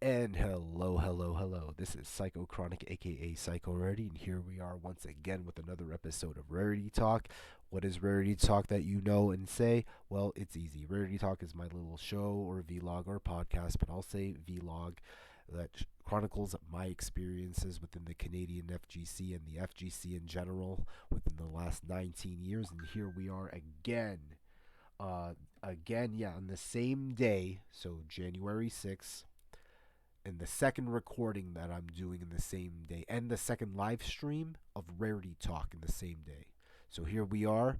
And hello. This is Psychochronic, aka Psychorarity, and here we are once again with another episode of Rarity Talk. What is Rarity Talk that you know and say? Well, it's easy. Rarity Talk is my little show or vlog or podcast, but I'll say vlog that chronicles my experiences within the Canadian FGC and the FGC in general within the last 19 years. And here we are again. On the same day, so January 6th, and the second recording that I'm doing in the same day, and the second live stream of Rarity Talk in the same day. So here we are,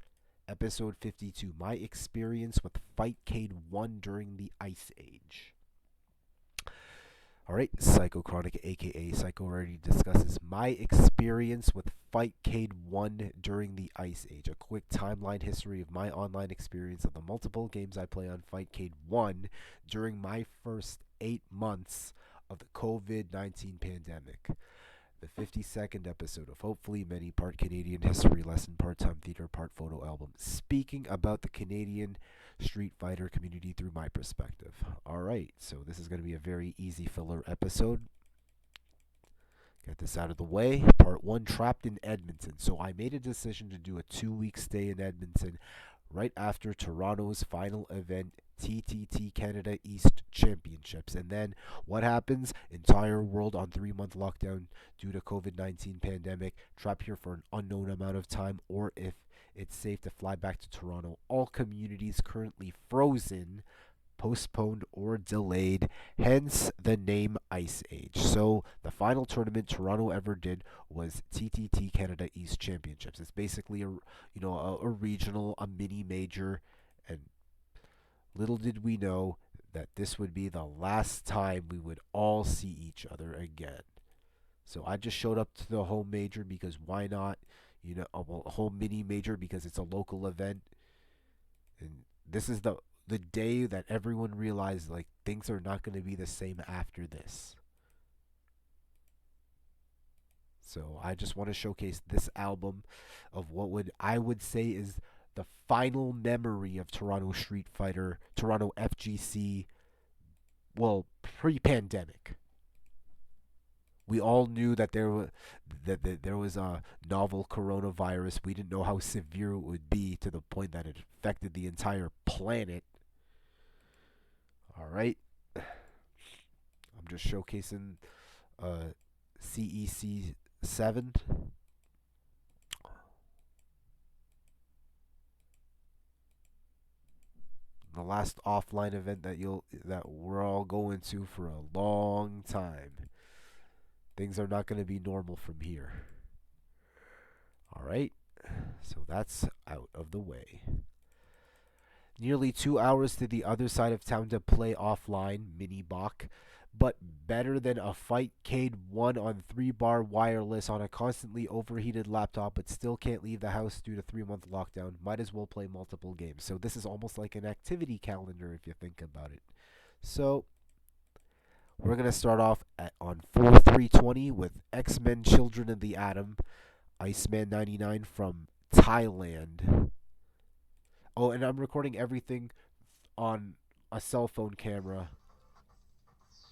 episode 52, my experience with Fightcade 1 during the Ice Age. Alright, Psychochronic, aka Psychorarity, discusses my experience with Fightcade 1 during the Ice Age. A quick timeline history of my online experience of the multiple games I play on Fightcade 1 during my first 8 months of the COVID-19 pandemic. The 52nd episode of hopefully many part Canadian history lesson, part-time theater, part photo album, speaking about the Canadian Street Fighter community through my perspective. Alright, so this is going to be a very easy filler episode. Get this out of the way. Part 1, trapped in Edmonton. So I made a decision to do a 2-week stay in Edmonton right after Toronto's final event, TTT Canada East Championships. And then what happens? Entire world on 3-month lockdown due to COVID-19 pandemic, trapped here for an unknown amount of time, or if it's safe to fly back to Toronto. All communities currently frozen, postponed, or delayed, hence the name Ice Age. So the final tournament Toronto ever did was TTT Canada East Championships. It's basically a regional, a mini major, and little did we know that this would be the last time we would all see each other again. So I just showed up to the home major because why not? A home mini major because it's a local event. And this is the day that everyone realized like things are not going to be the same after this. So I just want to showcase this album of I would say is the final memory of Toronto Street Fighter, Toronto FGC, well, pre-pandemic. We all knew that that there was a novel coronavirus. We didn't know how severe it would be to the point that it affected the entire planet. All right, I'm just showcasing CEC 7. The last offline event that we're all going to for a long time. Things are not going to be normal from here. All right, so that's out of the way. Nearly 2 hours to the other side of town to play offline, mini Bach, but better than a Fightcade 1 on 3-bar wireless on a constantly overheated laptop, but still can't leave the house due to 3-month lockdown. Might as well play multiple games. So this is almost like an activity calendar if you think about it. So we're going to start off on 4/3/20 with X-Men Children of the Atom, Iceman 99 from Thailand. Oh, and I'm recording everything on a cell phone camera.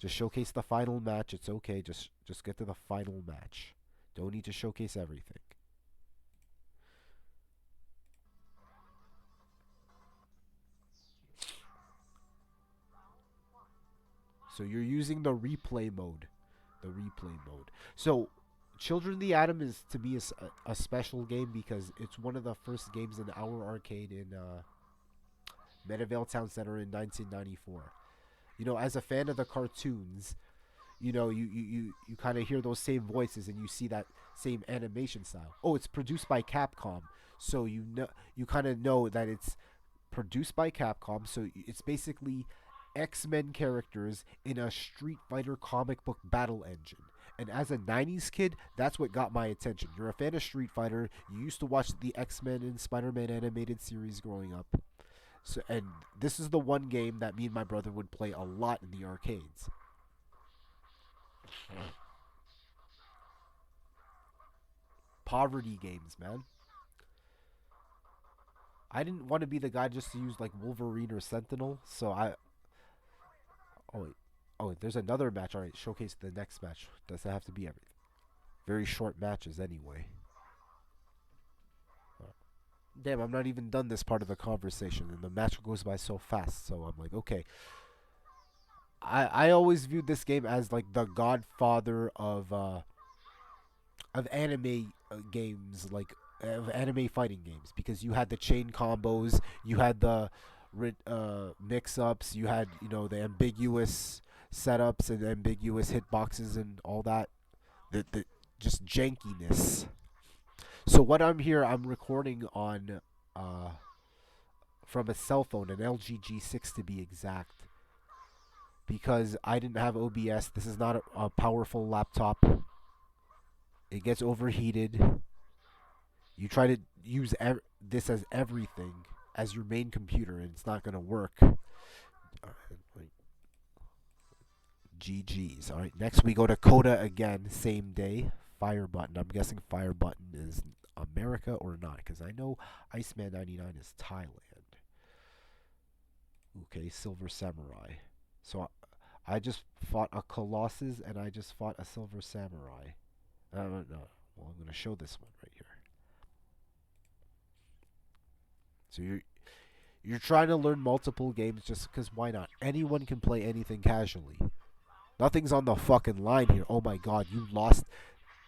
Just showcase the final match. It's okay. Just get to the final match. Don't need to showcase everything. So you're using the replay mode. The replay mode. So Children of the Atom is to me a special game because it's one of the first games in our arcade in Meadowvale Town Center in 1994. As a fan of the cartoons, you kind of hear those same voices and you see that same animation style. Oh, it's produced by Capcom, so you kind of know that it's produced by Capcom. So it's basically X-Men characters in a Street Fighter comic book battle engine. And as a 90s kid, that's what got my attention. You're a fan of Street Fighter, you used to watch the X-Men and Spider-Man animated series growing up. So, and this is the one game that me and my brother would play a lot in the arcades. Poverty games, man. I didn't want to be the guy just to use like Wolverine or Sentinel, so I. Oh wait. Oh, there's another match. All right, showcase the next match. Doesn't have to be everything. Very short matches anyway. Damn, I'm not even done this part of the conversation, and the match goes by so fast. So I'm like, okay. I always viewed this game as like the godfather of anime games, like of anime fighting games, because you had the chain combos, you had the mix-ups, you had the ambiguous setups and ambiguous hitboxes and all that. The just jankiness. So what I'm recording on uh, from a cell phone, an LG G6 to be exact, because I didn't have OBS. This is not a powerful laptop. It gets overheated. You try to use this as everything as your main computer, and it's not going to work. GG's. All right, next we go to Coda again, same day. Fire Button. I'm guessing Fire Button is America or not, because I know Iceman 99 is Thailand. Okay, Silver Samurai. So I just fought a Colossus and I just fought a Silver Samurai. No. Well, I'm going to show this one right here. So you're trying to learn multiple games just because why not? Anyone can play anything casually. Nothing's on the fucking line here. Oh my god, you lost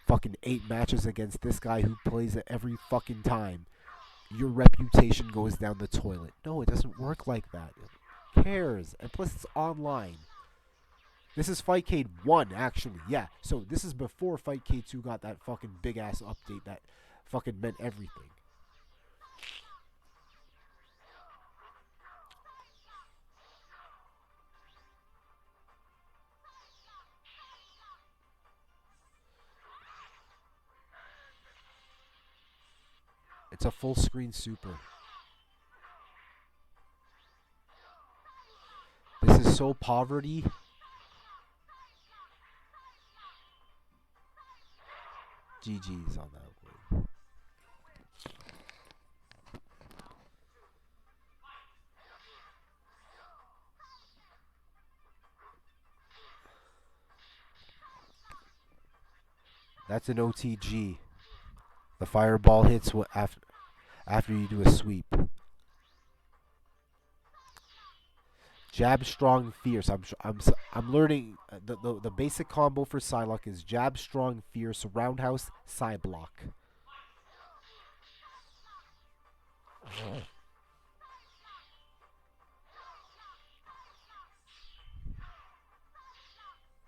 fucking 8 matches against this guy who plays it every fucking time. Your reputation goes down the toilet. No, it doesn't work like that. Who cares? And plus it's online. This is Fightcade 1, actually. Yeah, so this is before Fightcade 2 got that fucking big-ass update that fucking meant everything. It's a full-screen super. This is so poverty. GG's on that one. That's an OTG. The fireball hits after you do a sweep. Jab, strong, fierce. I'm learning the basic combo for Psylocke is jab, strong, fierce, roundhouse, side block.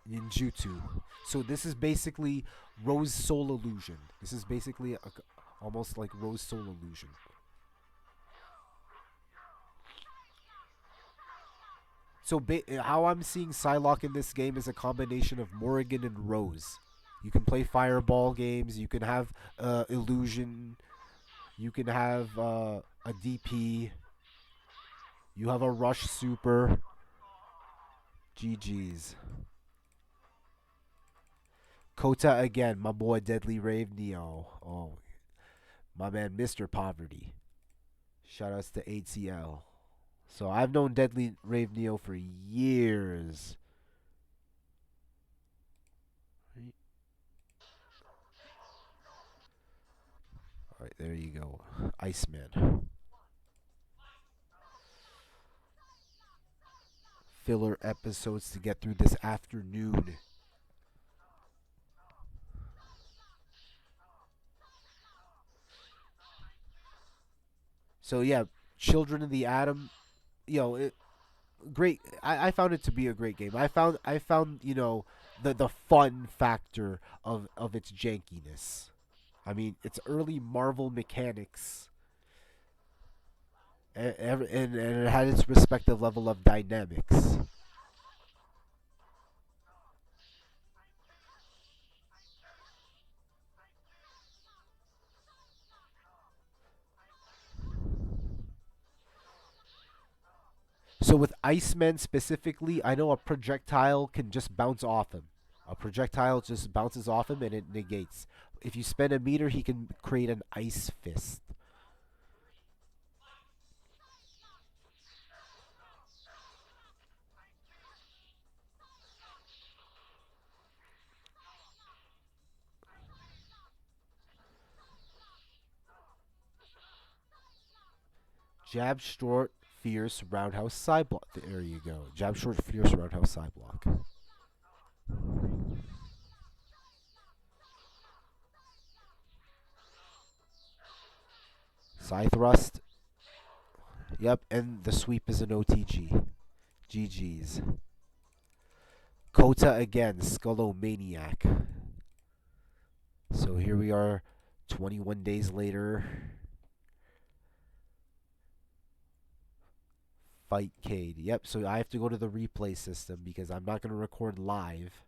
Ninjutsu. So this is basically Rose Soul Illusion. This is basically almost like Rose Soul Illusion. So how I'm seeing Psylocke in this game is a combination of Morrigan and Rose. You can play fireball games. You can have illusion. You can have a DP. You have a rush super. GG's. Kota again, my boy Deadly Rave Neo. Oh, my man Mr. Poverty. Shoutouts to ATL. So I've known Deadly Rave Neo for years. Alright, there you go. Iceman. Filler episodes to get through this afternoon. So yeah, Children of the Atom, great. I found it to be a great game. I found the fun factor of its jankiness. I mean, it's early Marvel mechanics, and it had its respective level of dynamics. So with Iceman specifically, I know a projectile can just bounce off him. A projectile just bounces off him and it negates. If you spend a meter, he can create an ice fist. Jab short, fierce, roundhouse, side block. There you go. Jab short, fierce, roundhouse, side block. Side thrust. Yep, and the sweep is an OTG. GG's. Kota again, Skullomaniac. So here we are, 21 days later. Fightcade. Yep, so I have to go to the replay system because I'm not going to record live.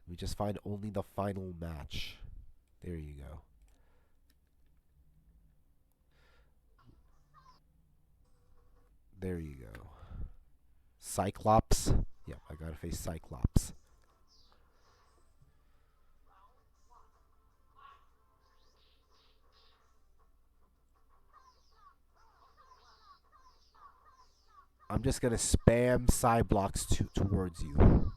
We just find only the final match. There you go. There you go. Cyclops. Yep, I gotta face Cyclops. I'm just gonna spam side blocks towards you.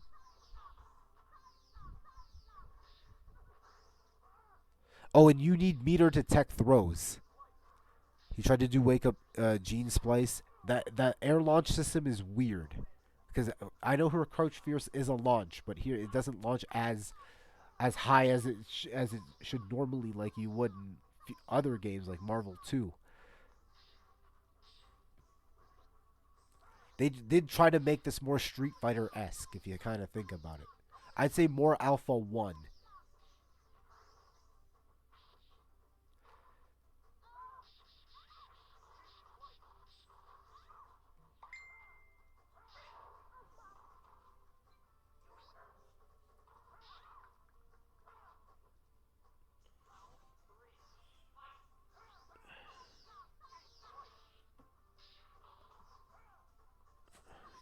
Oh, and you need meter to tech throws. He tried to do wake up gene splice. That air launch system is weird because I know her crouch fierce is a launch, but here it doesn't launch as high as as it should normally, like you would in other games like Marvel 2. They did try to make this more Street Fighter esque if you kind of think about it. I'd say more Alpha 1.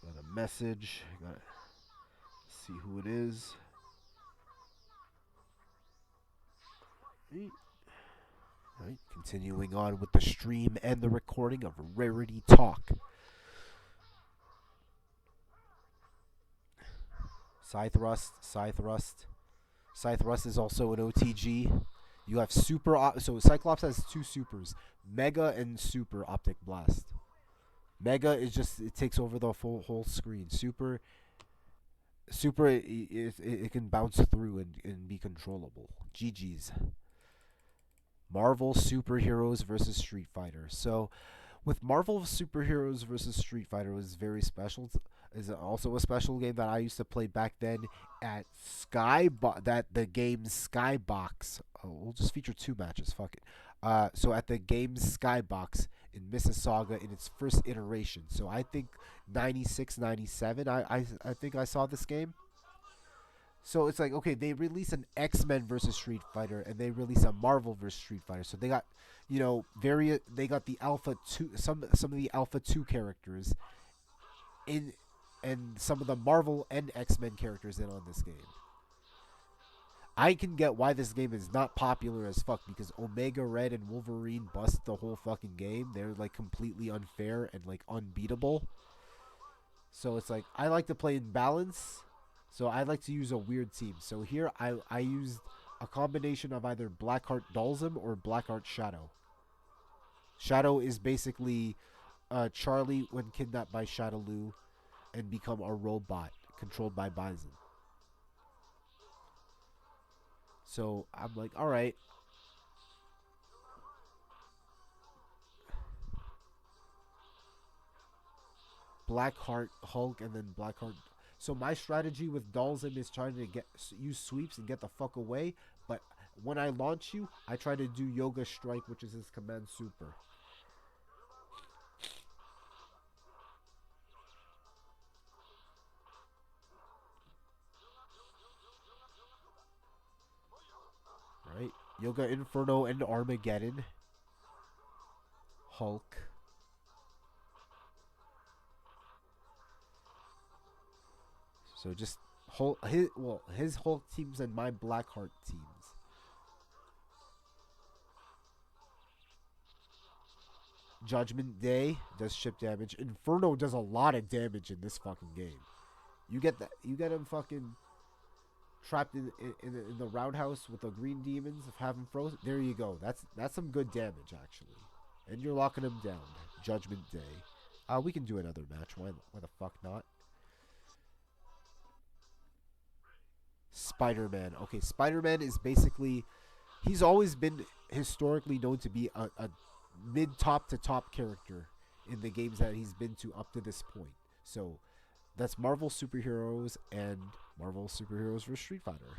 Got a message. Got see who it is. Right, continuing on with the stream and the recording of Rarity Talk. Side thrust, side thrust. Side thrust is also an OTG. You have super. So Cyclops has two supers, Mega and Super Optic Blast. Mega is just it takes over the whole screen. Super it can bounce through and be controllable. GG's. Marvel superheroes versus Street Fighter. So with Marvel superheroes versus Street Fighter was very special. Is also a special game that I used to play back then at that the game Skybox. Oh, we'll just feature two matches. Fuck it. So at the game Skybox in Mississauga in its first iteration. So I think 96, 97. I think I saw this game. So it's like okay, they release an X-Men versus Street Fighter, and they release a Marvel versus Street Fighter. So they got, they got the Alpha Two, some of the Alpha 2 characters in, and some of the Marvel and X-Men characters in on this game. I can get why this game is not popular as fuck because Omega Red and Wolverine bust the whole fucking game. They're like completely unfair and like unbeatable. So it's like I like to play in balance. So I like to use a weird team. So here I used a combination of either Blackheart Dalsum or Blackheart Shadow. Shadow is basically Charlie when kidnapped by Shadowloo and become a robot controlled by Bison. So I'm like, all right. Blackheart Hulk and then Blackheart. So my strategy with Dalsum is trying to use sweeps and get the fuck away. But when I launch you, I try to do Yoga Strike, which is his command super. Right? Yoga Inferno and Armageddon. Hulk. So just his Hulk teams and my Blackheart teams. Judgment Day does chip damage. Inferno does a lot of damage in this fucking game. You get that. You get him fucking trapped in the roundhouse with the green demons of having frozen. There you go. That's some good damage actually. And you're locking him down. Judgment Day. We can do another match. Why the fuck not? Spider-Man. Okay, Spider-Man is basically... He's always been historically known to be a mid-top to top character in the games that he's been to up to this point. So, that's Marvel Superheroes and Marvel Superheroes vs. Street Fighter.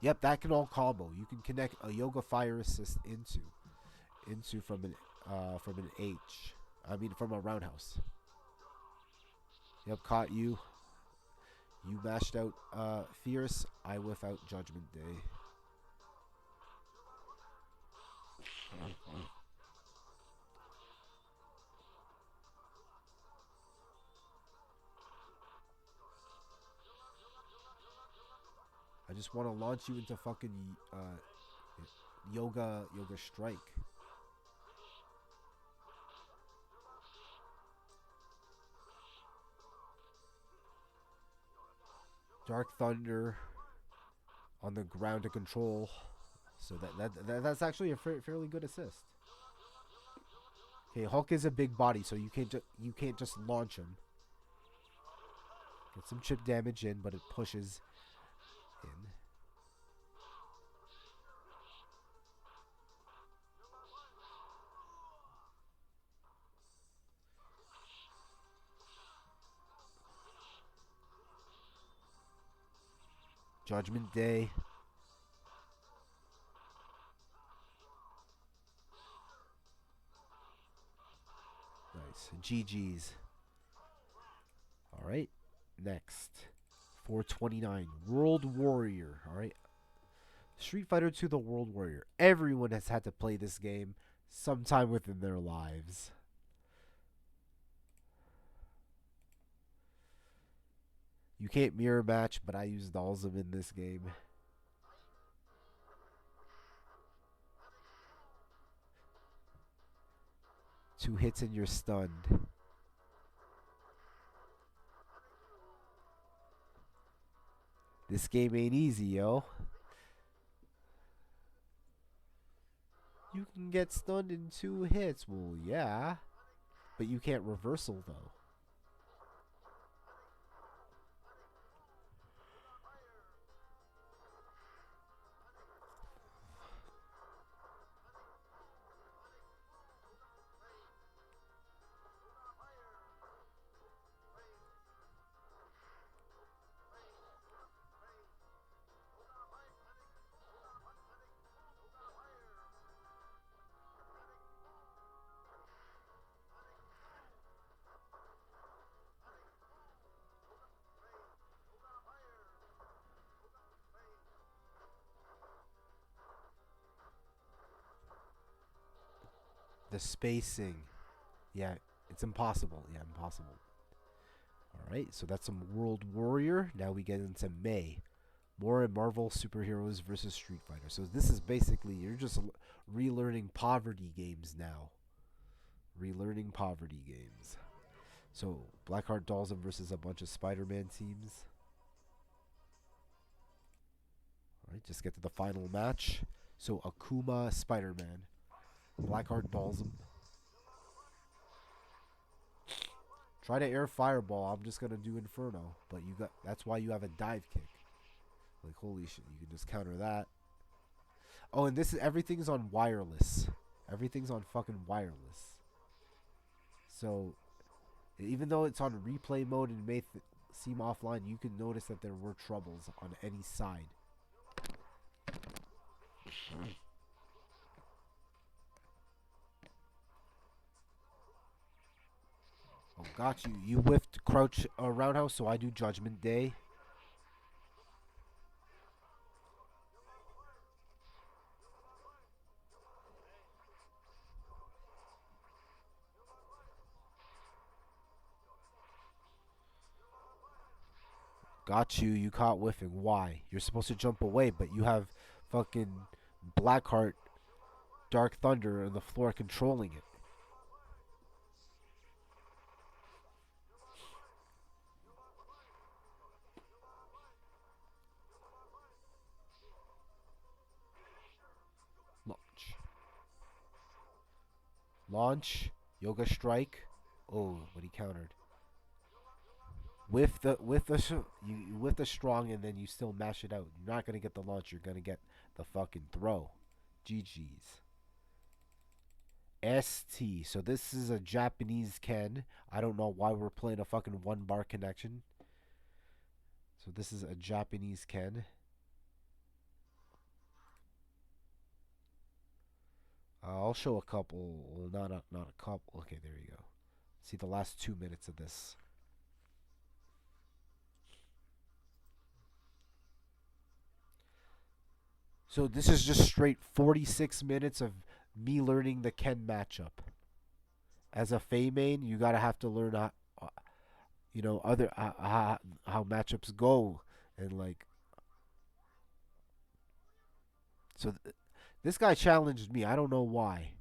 Yep, that can all combo. You can connect a Yoga Fire Assist into from an H. I mean from a roundhouse. Yep, caught you. You mashed out Fierce. I whiff out Judgment Day. I just want to launch you into fucking yoga strike. Dark Thunder on the ground to control. So that's actually a fairly good assist. Okay, Hulk is a big body, so you can't just launch him. Get some chip damage in, but it pushes in. Judgment Day. Nice. GG's. Alright. Next. 429. World Warrior. Alright. Street Fighter 2 The World Warrior. Everyone has had to play this game sometime within their lives. You can't mirror match, but I use Dalsum in this game. Two hits and you're stunned. This game ain't easy, yo. You can get stunned in 2 hits. Well, yeah. But you can't reversal, though. The spacing. Yeah, it's impossible. Yeah, impossible. Alright, so that's some World Warrior. Now we get into May. More Marvel Superheroes versus Street Fighter. So this is basically, you're just relearning poverty games now. Relearning poverty games. So, Blackheart Dalsum versus a bunch of Spider-Man teams. Alright, just get to the final match. So, Akuma, Spider-Man. Blackheart Dalsum. Try to air Fireball. I'm just gonna do Inferno, but that's why you have a dive kick. Like holy shit, you can just counter that. Oh, and everything's on wireless. Everything's on fucking wireless. So even though it's on replay mode and may seem offline, you can notice that there were troubles on any side. Oh, got you. You whiffed crouch roundhouse, so I do Judgment Day. Got you. You caught whiffing. Why? You're supposed to jump away, but you have fucking Blackheart, Dark Thunder on the floor controlling it. Launch. Yoga strike. Oh, but he countered. With the strong, and then you still mash it out. You're not gonna get the launch. You're gonna get the fucking throw. GG's. ST. So this is a Japanese Ken. I don't know why we're playing a fucking 1 bar connection. So this is a Japanese Ken. I'll show a couple. Well, not a couple. Okay, there you go. See the last 2 minutes of this. So this is just straight 46 minutes of me learning the Ken matchup. As a Fei main, you gotta have to learn other how matchups go, and like so. This guy challenged me. I don't know why.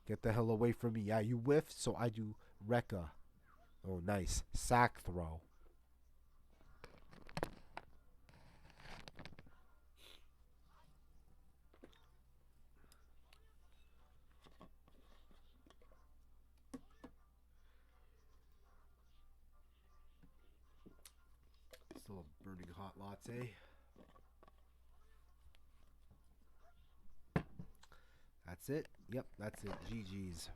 Get the hell away from me. Yeah, you whiffed, so I do Rekka. Oh, nice. Sack throw. Still a burning hot latte. That's it. Yep, that's it. GG's.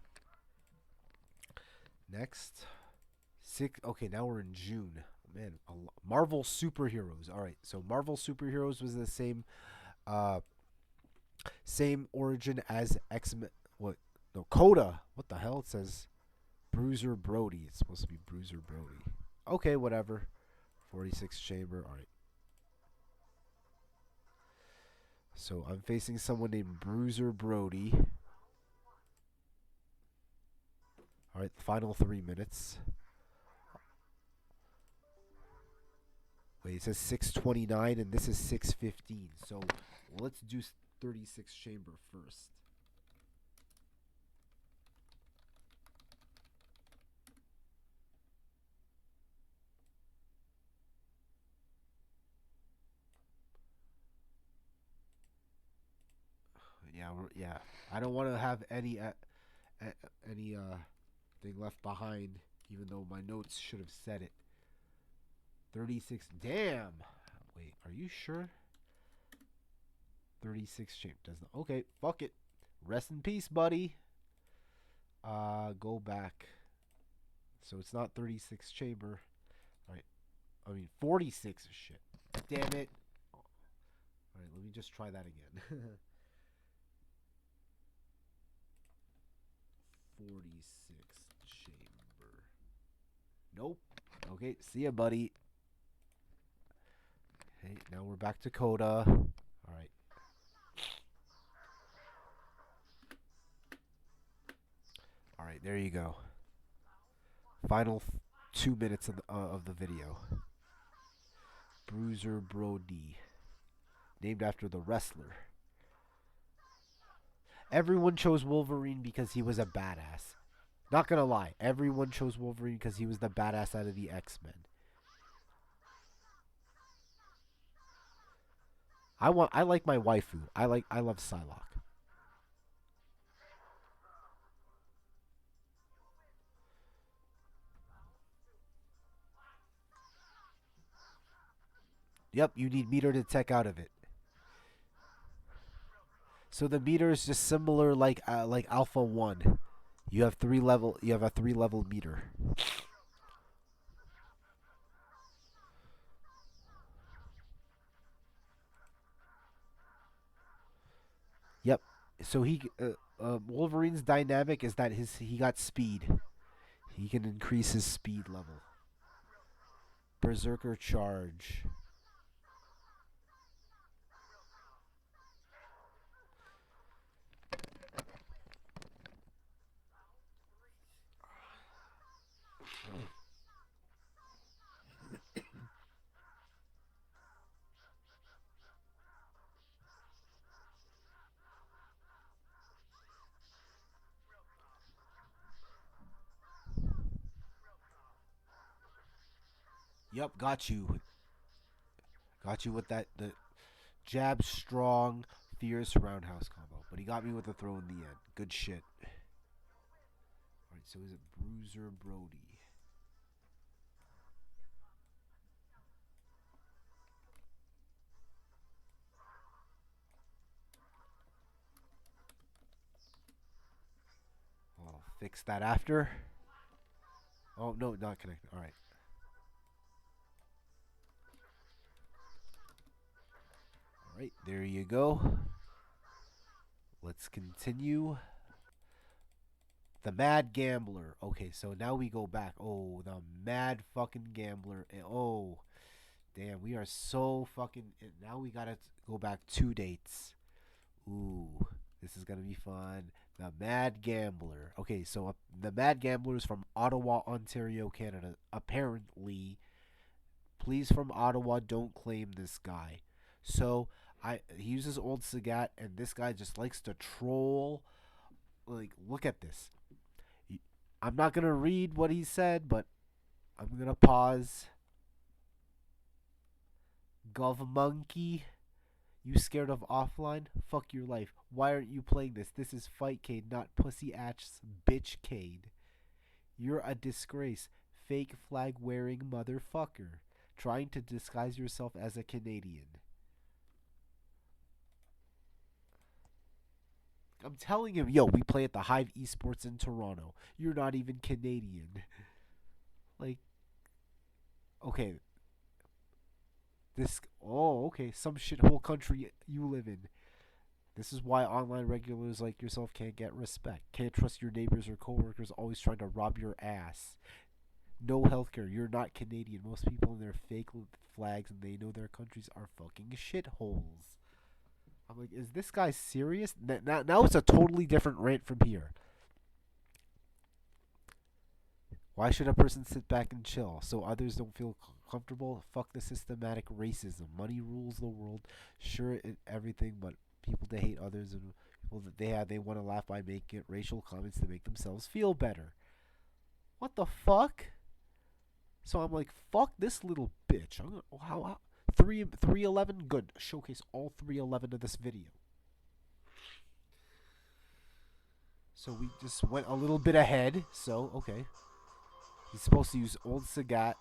Next. Okay, now we're in June. Man, Marvel superheroes. All right, so Marvel superheroes was the same origin as X-Men. What? No, Coda. What the hell? It says Bruiser Brody. It's supposed to be Bruiser Brody. Okay, whatever. 46 chamber. All right. So I'm facing someone named Bruiser Brody. All right, final 3 minutes. Wait, it says 6:29 and this is 6:15. So let's do 36 chamber first. Yeah. I don't want to have any thing left behind, even though my notes should have said it. 36. Damn. Wait, are you sure? 36 chamber doesn't. Okay, fuck it. Rest in peace, buddy. Go back. So it's not 36 chamber. All right. I mean 46 shit. Damn it. All right, let me just try that again. 46 chamber. Nope. Okay, see ya, buddy. Hey, now we're back to Coda. Alright. Alright, there you go. Final 2 minutes of the video. Bruiser Brody. Named after the wrestler. Everyone chose Wolverine because he was a badass. Not gonna lie, everyone chose Wolverine because he was the badass out of the X-Men. I like my waifu. I love Psylocke. Yep, you need meter to tech out of it. So the meter is just similar like Alpha 1. You have a 3 level meter. Yep. So Wolverine's dynamic is that he got speed. He can increase his speed level. Berserker charge. Yep, got you. Got you with that the jab strong, fierce roundhouse combo. But he got me with the throw in the end. Good shit. Alright, so is it Bruiser Brody? I'll fix that after. Oh no, not connected. Alright. Alright, there you go. Let's continue. The Mad Gambler. Okay, so now we go back. Oh, the Mad fucking Gambler. Oh, damn, we are so fucking. Now we gotta go back 2 dates. Ooh, this is gonna be fun. The Mad Gambler. Okay, so the Mad Gambler is from Ottawa, Ontario, Canada. Apparently, please from Ottawa, don't claim this guy. So he uses old Sagat, and this guy just likes to troll. Like, look at this. I'm not gonna read what he said, but I'm gonna pause. Gov monkey, you scared of offline? Fuck your life. Why aren't you playing this? This is Fightcade, not Pussy Ash Bitchcade. You're a disgrace, fake flag wearing motherfucker, trying to disguise yourself as a Canadian. I'm telling him, yo, we play at the Hive Esports in Toronto. You're not even Canadian. Like, okay, okay, some shithole country you live in. This is why online regulars like yourself can't get respect. Can't trust your neighbors or coworkers, always trying to rob your ass. No healthcare. You're not Canadian. Most people in their fake flags and they know their countries are fucking shitholes. I'm like, is this guy serious? Now it's a totally different rant from here. Why should a person sit back and chill so others don't feel comfortable? Fuck the systematic racism. Money rules the world. Sure, everything, but people that hate others and people that they want to laugh by making racial comments to make themselves feel better. What the fuck? So I'm like, fuck this little bitch. I'm gonna, how 311 good. Showcase all 311 of this video. So we just went a little bit ahead. So okay, he's supposed to use old Sagat.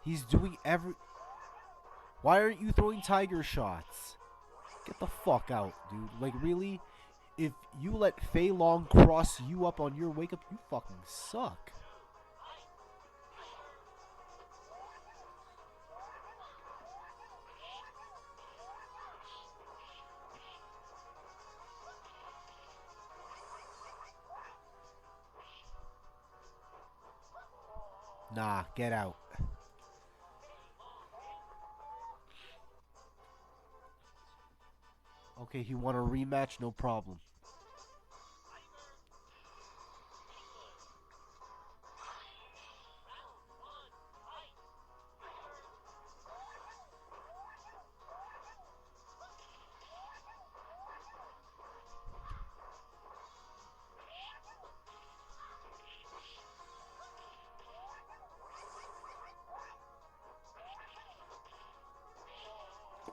He's doing every. Why aren't you throwing tiger shots? Get the fuck out, dude. Like, really? If you let Fei Long cross you up on your wake up, you fucking suck. Nah, get out. Okay, he want a rematch? No problem.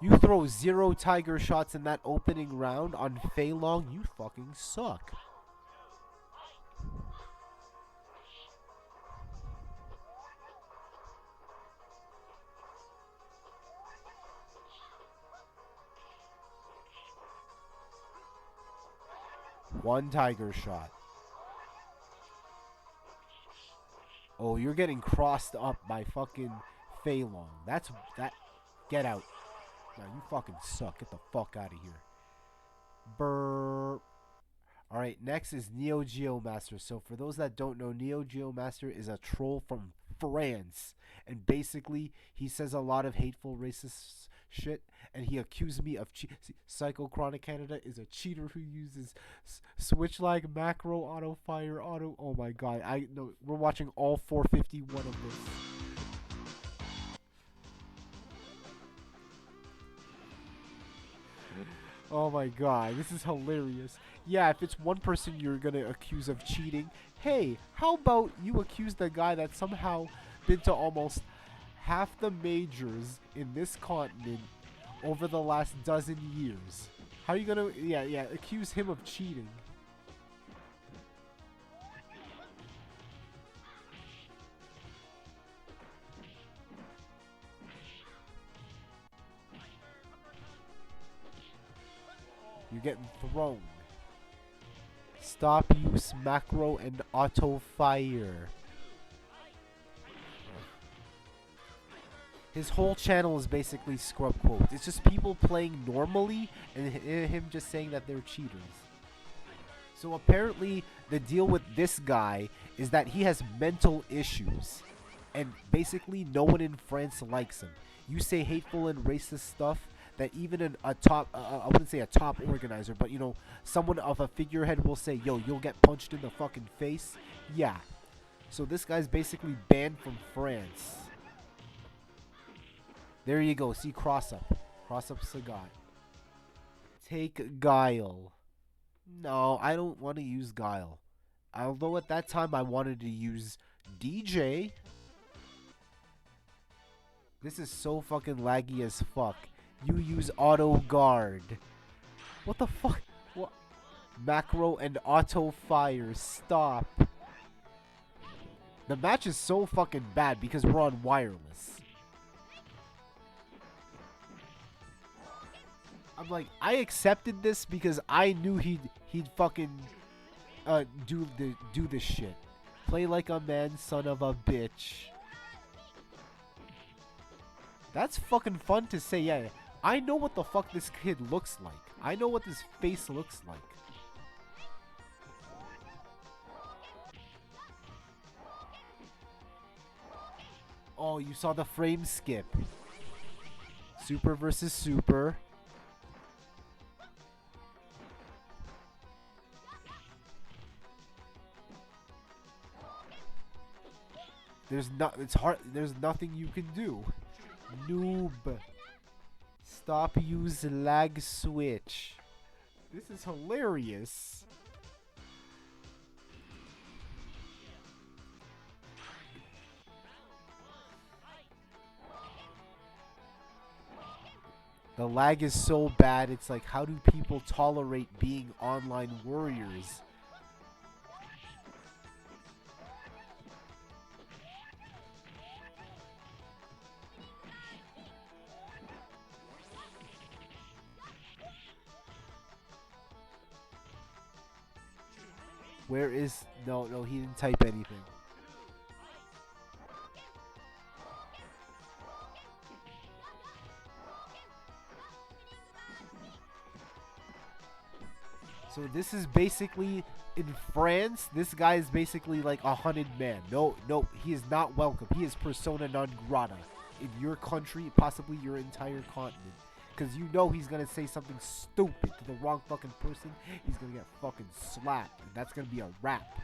You throw 0 tiger shots in that opening round on Fei Long, you fucking suck. One tiger shot. Oh, you're getting crossed up by fucking Fei Long. That's that. Get out. No, you fucking suck. Get the fuck out of here. Burp. Alright, next is Neo Geo Master. So for those that don't know, Neo Geo Master is a troll from France. And basically, he says a lot of hateful racist shit. And he accused me of Psychochronic Canada is a cheater who uses switch lag, macro, auto fire, auto. Oh my god. I know we're watching all 451 of this. Oh my god, this is hilarious. Yeah, if it's one person you're gonna accuse of cheating, hey, how about you accuse the guy that somehow been to almost half the majors in this continent over the last dozen years? How are you gonna, yeah, accuse him of cheating? You're getting thrown. Stop use macro and auto fire. His whole channel is basically scrub quotes. It's just people playing normally and him just saying that they're cheaters. So apparently the deal with this guy is that he has mental issues. And basically no one in France likes him. You say hateful and racist stuff that even a top, I wouldn't say a top organizer, but you know, someone of a figurehead will say, yo, you'll get punched in the fucking face. Yeah. So this guy's basically banned from France. There you go. See, cross up. Cross up's the guy. Take Guile. No, I don't want to use Guile. Although at that time I wanted to use DJ. This is so fucking laggy as fuck. You use auto guard. What the fuck? What? Macro and auto fire. Stop. The match is so fucking bad because we're on wireless. I'm like, I accepted this because I knew he'd fucking do this shit. Play like a man, son of a bitch. That's fucking fun to say. Yeah, I know what the fuck this kid looks like. I know what this face looks like. Oh, you saw the frame skip. Super versus super. It's hard. There's nothing you can do. Noob. Stop use lag switch. This is hilarious. The lag is so bad, it's like, how do people tolerate being online warriors? Where is... No, he didn't type anything. So this is basically... In France, this guy is basically like a hunted man. No, he is not welcome. He is persona non grata. In your country, possibly your entire continent. Because you know he's going to say something stupid to the wrong fucking person. He's going to get fucking slapped. And that's going to be a wrap.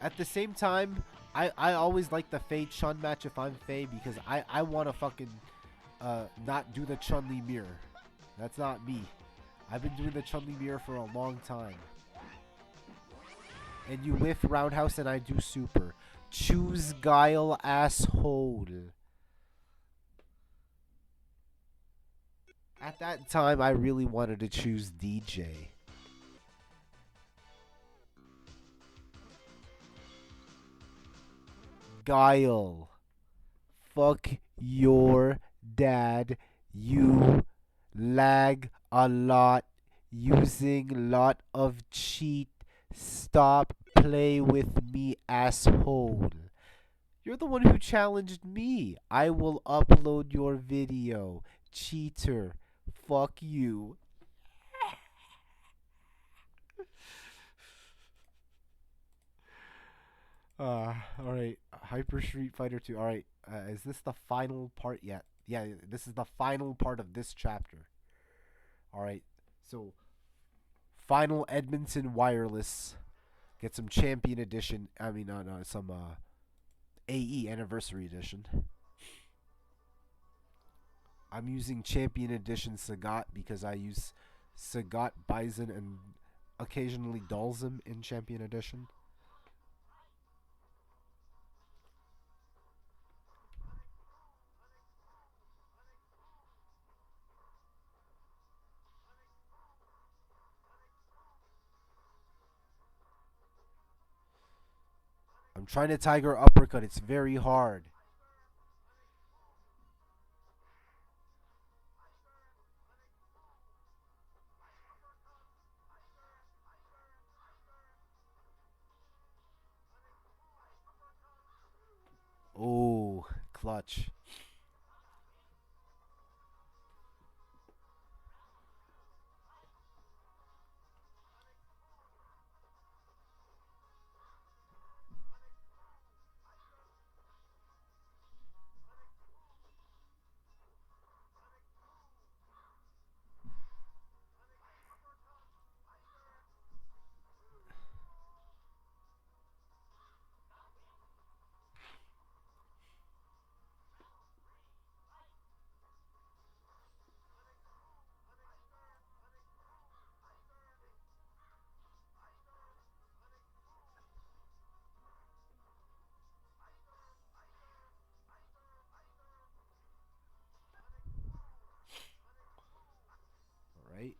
At the same time, I always like the Faye Chun match if I'm Faye. Because I want to fucking... not do the Chun-Li mirror. That's not me. I've been doing the Chun-Li mirror for a long time. And you whiff roundhouse and I do super. Choose Guile, asshole. At that time, I really wanted to choose DJ. Guile. Fuck your Dad, you lag a lot using lot of cheat. Stop play with me, asshole. You're the one who challenged me. I will upload your video. Cheater. Fuck you. All right. Hyper Street Fighter 2. All right. Is this the final part yet? Yeah, this is the final part of this chapter. All right. So, final Edmonton Wireless. Get some Champion Edition. I mean, no, some AE Anniversary Edition. I'm using Champion Edition Sagat because I use Sagat, Bison, and occasionally Dalzim in Champion Edition. I'm trying to Tiger Uppercut. It's very hard. Oh, clutch. All right.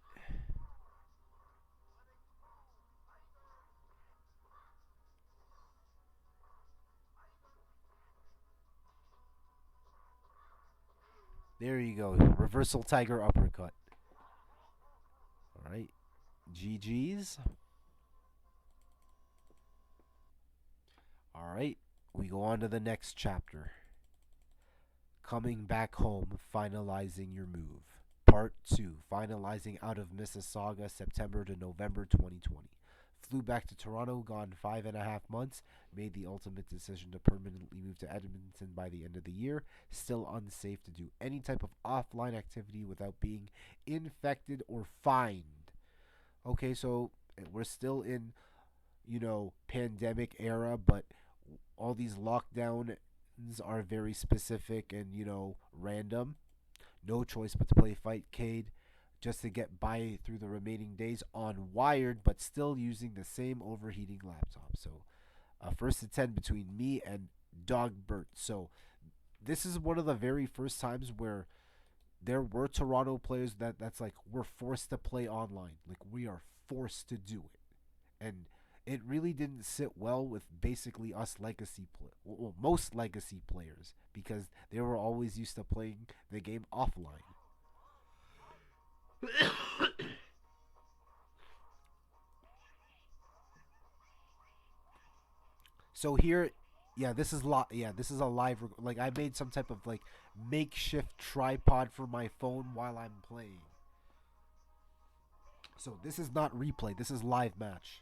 There you go. Reversal Tiger Uppercut. All right. GG's. All right. We go on to the next chapter. Coming back home, finalizing your move. Part 2. Finalizing out of Mississauga, September to November 2020. Flew back to Toronto, gone 5.5 months. Made the ultimate decision to permanently move to Edmonton by the end of the year. Still unsafe to do any type of offline activity without being infected or fined. Okay, so we're still in, pandemic era, but all these lockdowns are very specific and, random. No choice but to play Fightcade just to get by through the remaining days on wired, but still using the same overheating laptop. So, first to 10 between me and Dogbert. So, this is one of the very first times where there were Toronto players that's like we're forced to play online. Like we are forced to do it, and it really didn't sit well with basically us well, most legacy players because they were always used to playing the game offline. So here, yeah, this is this is a like I made some type of like makeshift tripod for my phone while I'm playing. So this is not replay. This is live match.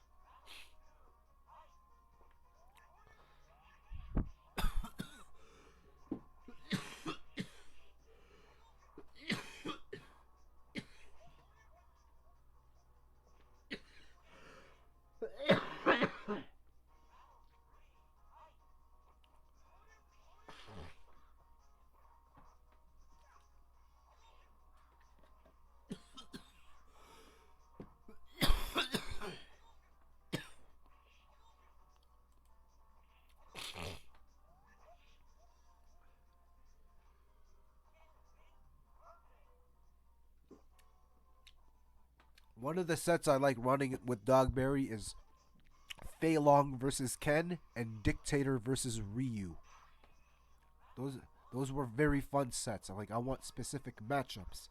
One of the sets I like running with Dogberry is Fei Long versus Ken and Dictator versus Ryu. Those Those were very fun sets. Like, I want specific matchups.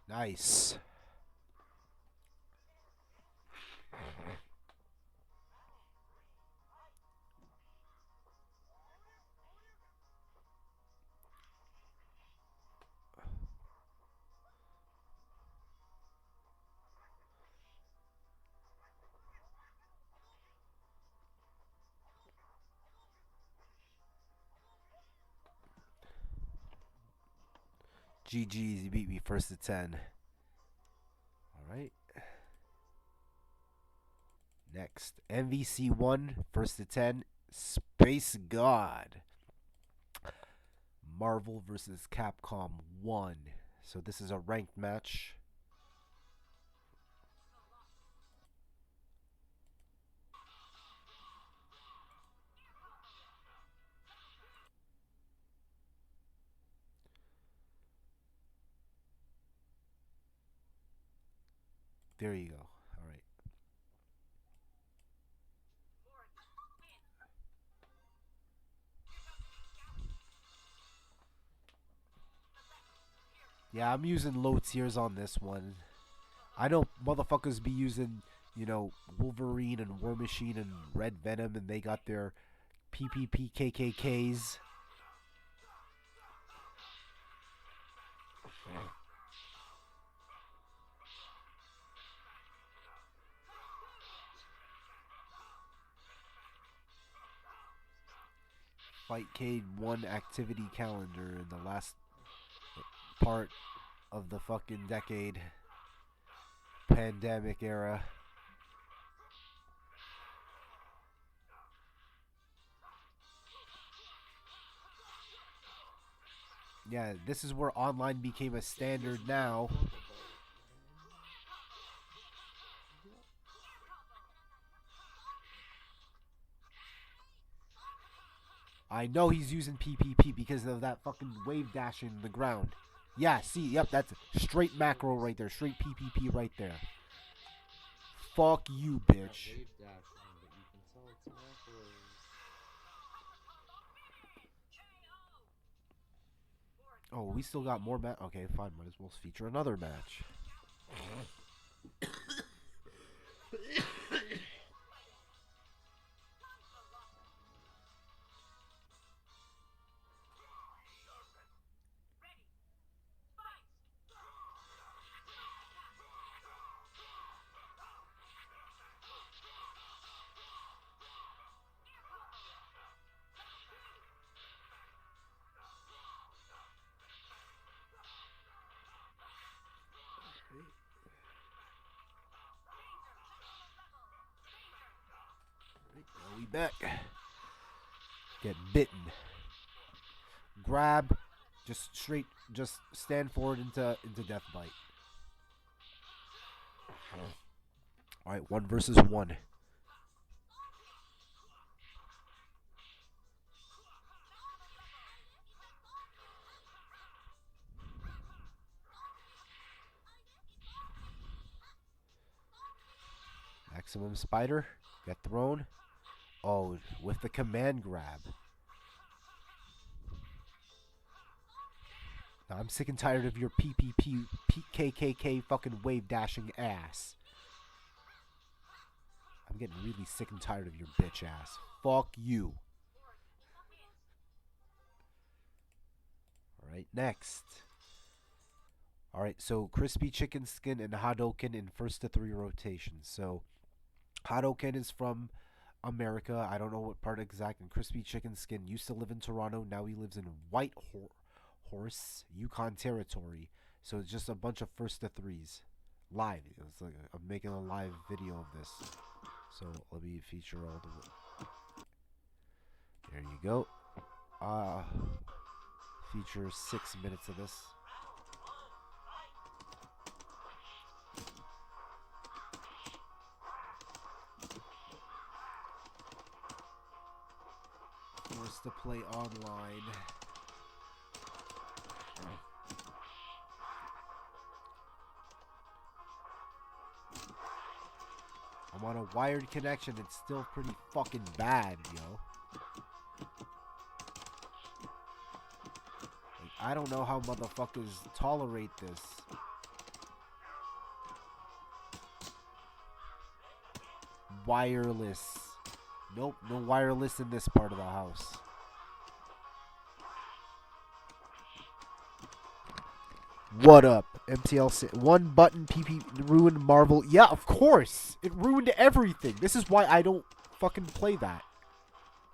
Nice. GG's, you beat me first to 10. Alright. Next, MVC1, first to 10, Space God. Marvel versus Capcom 1. So this is a ranked match. There you go. All right. Yeah, I'm using low tiers on this one. I know motherfuckers be using, Wolverine and War Machine and Red Venom, and they got their PPP KKKs. Fightcade 1 activity calendar in the last part of the fucking decade. Pandemic era. Yeah, this is where online became a standard now. I know he's using PPP because of that fucking wave dash in the ground. Yeah, see, yep, that's straight macro right there. Straight PPP right there. Fuck you, bitch. Oh, we still got more match. Okay, fine. Might as well feature another match. We back. Get bitten. Grab. Just straight. Just stand forward into death bite. All right, 1 versus 1. Maximum spider. Get thrown. Oh, with the command grab. Now, I'm sick and tired of your PPP, KKK fucking wave dashing ass. I'm getting really sick and tired of your bitch ass. Fuck you. next. Alright, so crispy chicken skin and Hadoken in first to three rotations. So Hadoken is from America. I don't know what part exact. And crispy chicken skin used to live in Toronto. Now he lives in Horse, Yukon Territory. So it's just a bunch of first to threes. Live. It's like I'm making a live video of this. So let me feature all the. There you go. Feature 6 minutes of this. Forced to play online. I'm on a wired connection. It's still pretty fucking bad, yo. Like, I don't know how motherfuckers tolerate this. Wireless. Nope, no wireless in this part of the house. What up? MTL one button PP ruined Marvel. Yeah, of course. It ruined everything. This is why I don't fucking play that.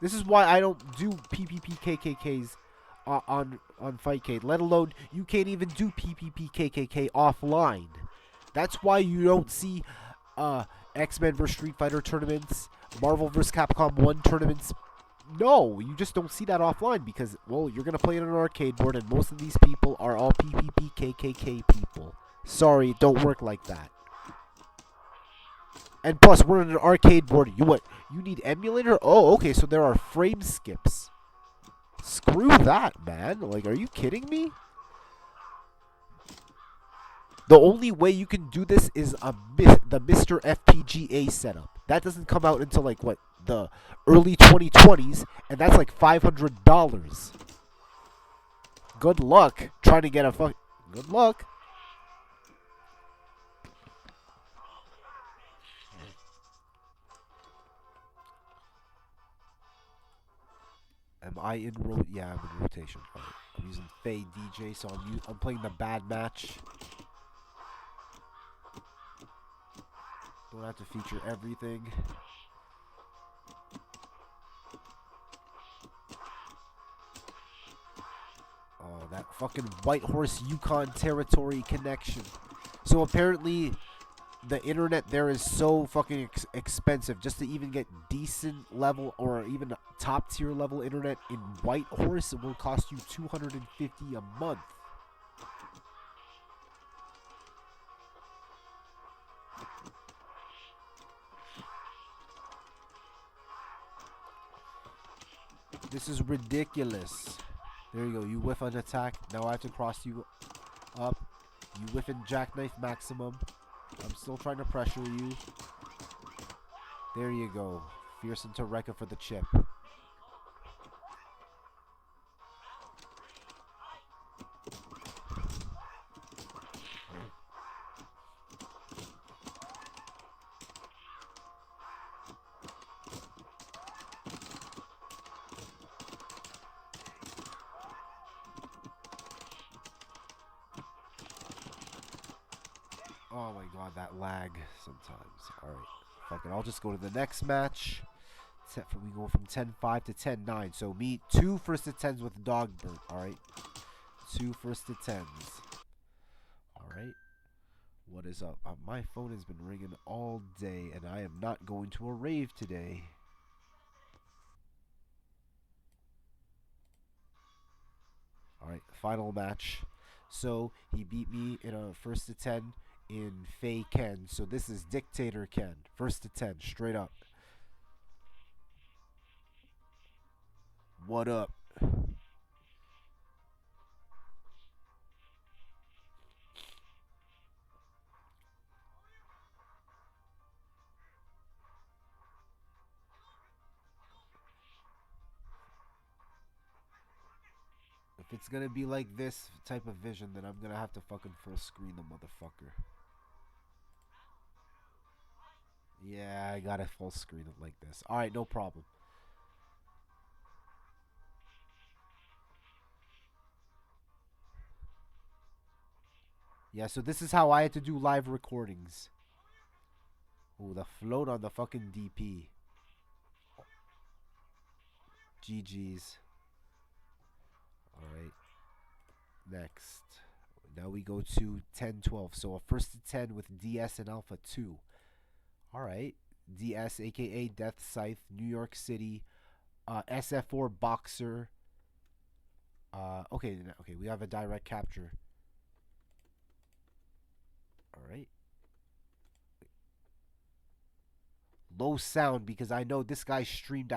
This is why I don't do PPP KKKs on Fightcade. Let alone you can't even do PPP KKK offline. That's why you don't see X-Men vs Street Fighter tournaments, Marvel vs Capcom 1 tournaments. No, you just don't see that offline because, well, you're going to play it on an arcade board and most of these people are all PPP KKK people. Sorry, it don't work like that. And plus, we're on an arcade board. You need emulator? Oh, okay, so there are frame skips. Screw that, man. Like, are you kidding me? The only way you can do this is the Mr. FPGA setup. That doesn't come out until, like, what? The early 2020s, and that's like $500. Good luck trying to get a fuck. Good luck. Am I in Yeah, I'm in rotation. Right. I'm using Faye DJ, so I'm playing the bad match. Don't have to feature everything. Oh, that fucking White Horse Yukon Territory connection. So apparently, the internet there is so fucking expensive just to even get decent level or even top tier level internet in White Horse. It will cost you $250 a month. This is ridiculous. There you go. You whiff an attack. Now I have to cross you up. You whiff in jackknife maximum. I'm still trying to pressure you. There you go. Fierce into Rekka for the chip. Oh my god, that lag sometimes. Alright, fuck it. I'll just go to the next match. We go from 10-5 to 10-9. So me, 2 first to 10s with Dogbert. Alright. 2 first to 10s. Alright. What is up? My phone has been ringing all day, and I am not going to a rave today. Alright, final match. So he beat me in a first to 10 in Faye Ken. So this is Dictator Ken. First to 10, straight up. What up? If it's gonna be like this type of vision, then I'm gonna have to fucking full screen the motherfucker. Yeah, I gotta full screen it like this. Alright, no problem. Yeah, so this is how I had to do live recordings. Ooh, the float on the fucking DP. GG's. Alright. Next. Now we go to 10-12. So a first to 10 with DS and Alpha 2. Alright. DS, aka Death Scythe, New York City. SF4 Boxer. Okay, we have a direct capture. Alright. Low sound because I know this guy streamed.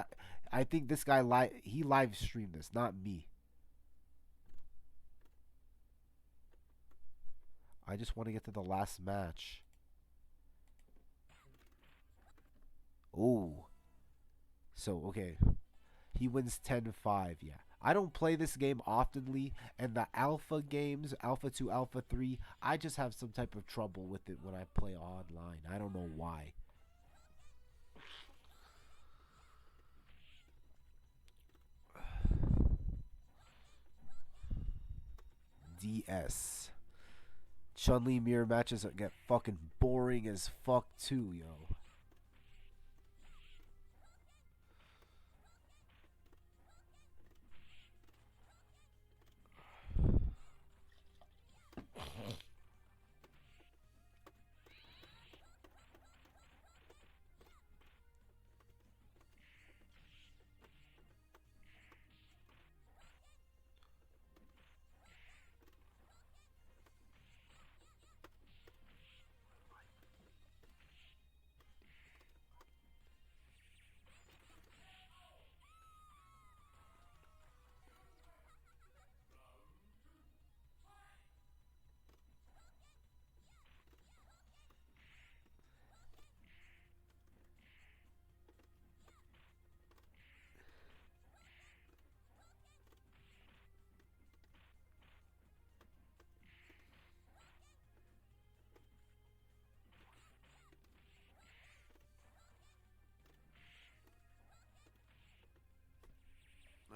I think this guy he live streamed this, not me. I just want to get to the last match. Oh. So, okay. He wins 10-5, yeah. I don't play this game oftenly, and the alpha games, Alpha 2, Alpha 3, I just have some type of trouble with it when I play online. I don't know why. DS. Chun-Li mirror matches get fucking boring as fuck too, yo.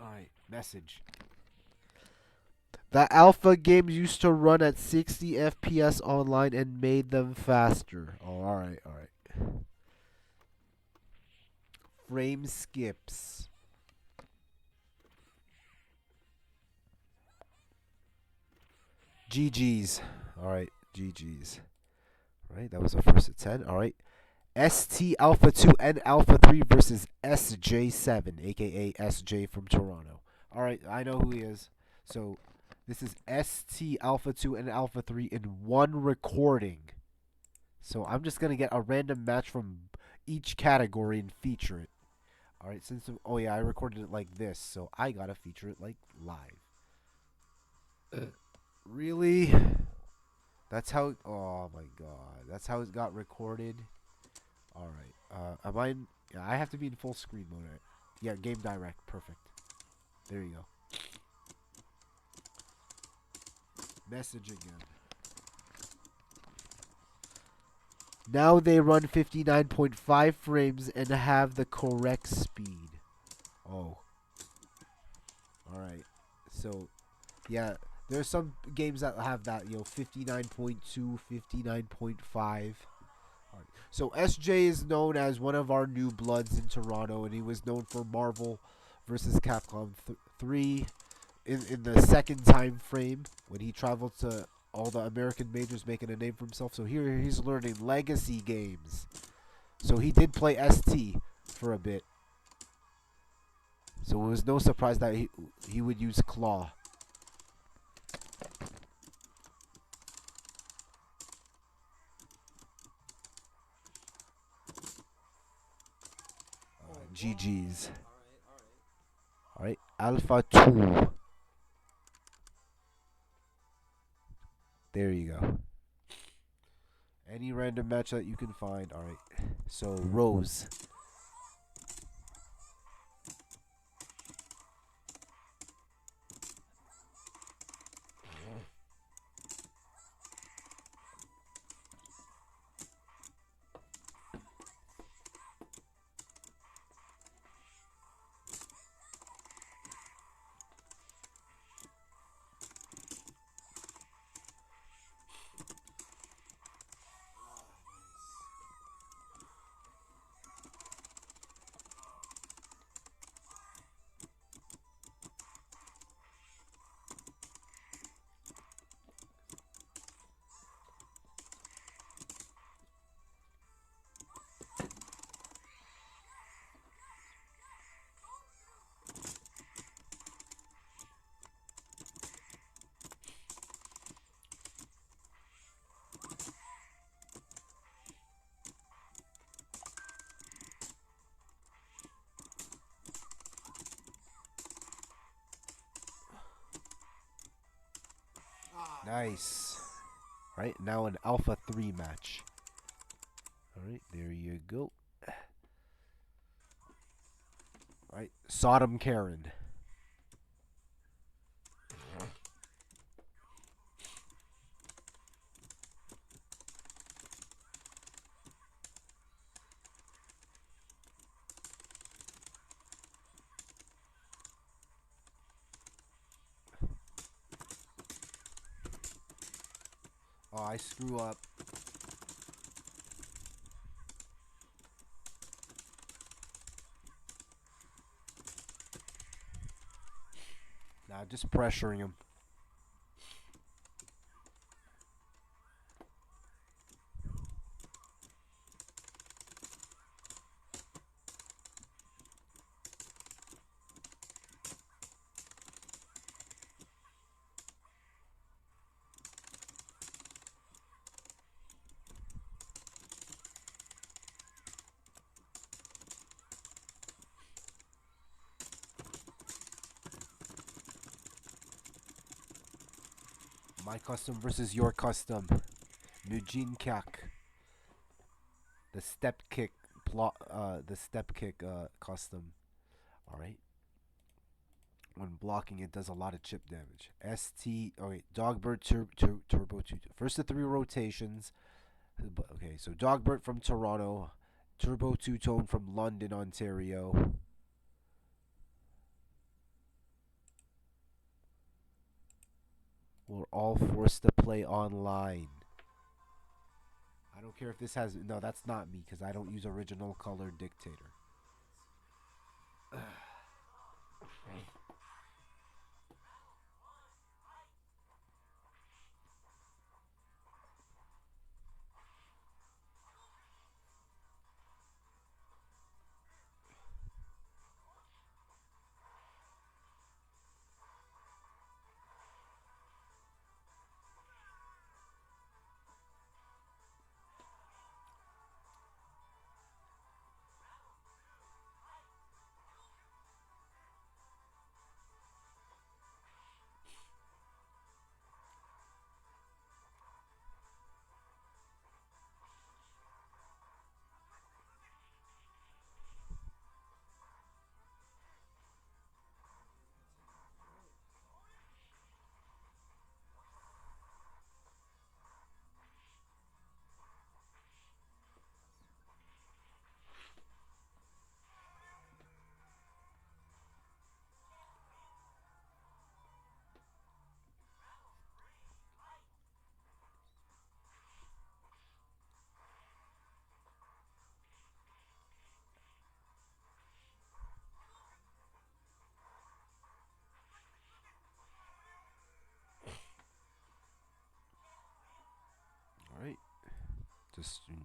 Alright, message. The alpha games used to run at 60 FPS online and made them faster. Oh, alright. Frame skips. GG's. Alright, GG's. Alright, that was the first at 10. Alright. ST Alpha 2 and Alpha 3 versus SJ7, aka SJ from Toronto. Alright, I know who he is. So, this is ST Alpha 2 and Alpha 3 in one recording. So, I'm just going to get a random match from each category and feature it. Alright, oh yeah, I recorded it like this, so I gotta feature it like live. Really? That's how, oh my god. That's how it got recorded? Alright, yeah, I have to be in full screen mode. Right? Yeah, game direct, perfect. There you go. Message again. Now they run 59.5 frames and have the correct speed. Oh. Alright. So, yeah, there's some games that have that, 59.2, 59.5. Alright. So, SJ is known as one of our new bloods in Toronto, and he was known for Marvel vs. Capcom 3 in the second time frame when he traveled to all the American majors making a name for himself. So here he's learning legacy games. So he did play ST for a bit. So it was no surprise that he would use Claw. GG's. Alright, Alpha 2. There you go. Any random match that you can find. Alright. So, Rose. Nice. Alright, now an Alpha 3 match. Alright, there you go. Alright, Sodom Karen. Oh, I screw up. Nah, just pressuring him. My custom versus your custom. Nujin Kak. The step kick custom. Alright. When blocking, it does a lot of chip damage. Dogbert Turbo 2. First of 3 rotations. Okay, so Dogbert from Toronto. Turbo 2 Tone from London, Ontario. We're all forced to play online. I don't care if this has... No, that's not me, because I don't use original color dictator. Alright.